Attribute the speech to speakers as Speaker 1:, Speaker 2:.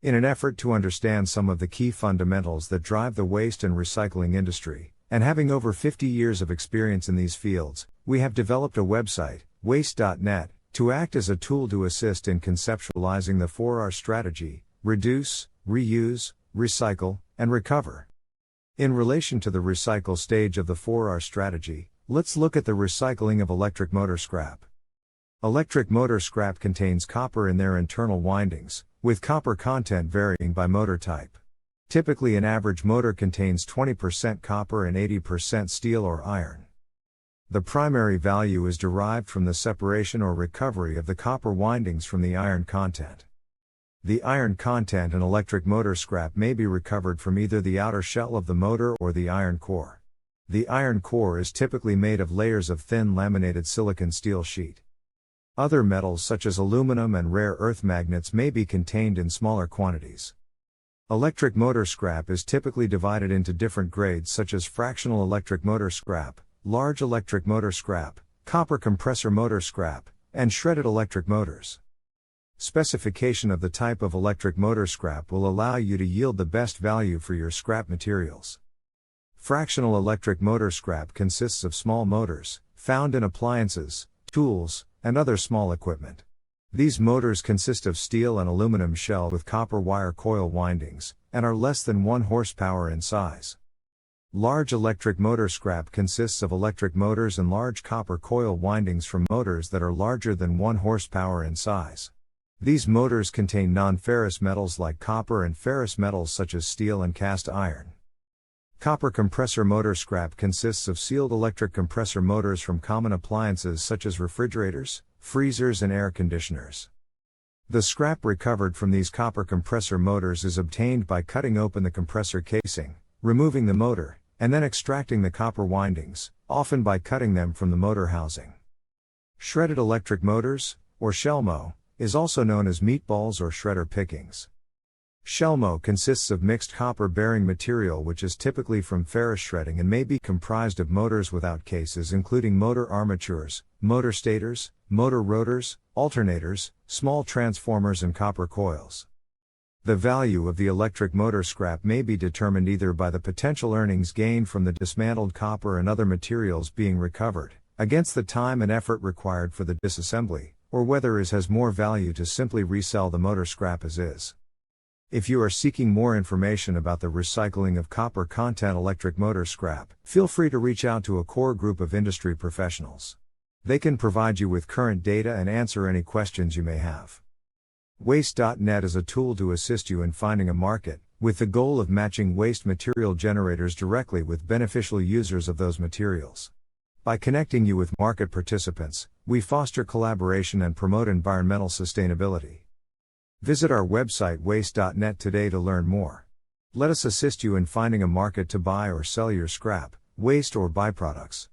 Speaker 1: In an effort to understand some of the key fundamentals that drive the waste and recycling industry, and having over 50 years of experience in these fields, we have developed a website, waste.net, to act as a tool to assist in conceptualizing the 4R strategy: reduce, reuse, recycle, and recover. In relation to the recycle stage of the 4R strategy, let's look at the recycling of electric motor scrap. Electric motor scrap contains copper in their internal windings, with copper content varying by motor type. Typically, an average motor contains 20% copper and 80% steel or iron. The primary value is derived from the separation or recovery of the copper windings from the iron content. The iron content in electric motor scrap may be recovered from either the outer shell of the motor or the iron core. The iron core is typically made of layers of thin laminated silicon steel sheet. Other metals such as aluminum and rare earth magnets may be contained in smaller quantities. Electric motor scrap is typically divided into different grades such as fractional electric motor scrap, large electric motor scrap, copper compressor motor scrap, and shredded electric motors. Specification of the type of electric motor scrap will allow you to yield the best value for your scrap materials. Fractional electric motor scrap consists of small motors, found in appliances, tools, and other small equipment. These motors consist of steel and aluminum shell with copper wire coil windings, and are less than 1 horsepower in size. Large electric motor scrap consists of electric motors and large copper coil windings from motors that are larger than 1 horsepower in size. These motors contain non-ferrous metals like copper and ferrous metals such as steel and cast iron. Copper compressor motor scrap consists of sealed electric compressor motors from common appliances such as refrigerators, freezers, and air conditioners. The scrap recovered from these copper compressor motors is obtained by cutting open the compressor casing, removing the motor, and then extracting the copper windings, often by cutting them from the motor housing. Shredded electric motors, or shellmo, is also known as meatballs or shredder pickings. Shellmo consists of mixed copper-bearing material which is typically from ferrous shredding and may be comprised of motors without cases including motor armatures, motor stators, motor rotors, alternators, small transformers and copper coils. The value of the electric motor scrap may be determined either by the potential earnings gained from the dismantled copper and other materials being recovered, against the time and effort required for the disassembly, or whether it has more value to simply resell the motor scrap as is. If you are seeking more information about the recycling of copper content electric motor scrap, feel free to reach out to a core group of industry professionals. They can provide you with current data and answer any questions you may have. Waste.net is a tool to assist you in finding a market, with the goal of matching waste material generators directly with beneficial users of those materials. By connecting you with market participants, we foster collaboration and promote environmental sustainability. Visit our website waste.net today to learn more. Let us assist you in finding a market to buy or sell your scrap, waste, or byproducts.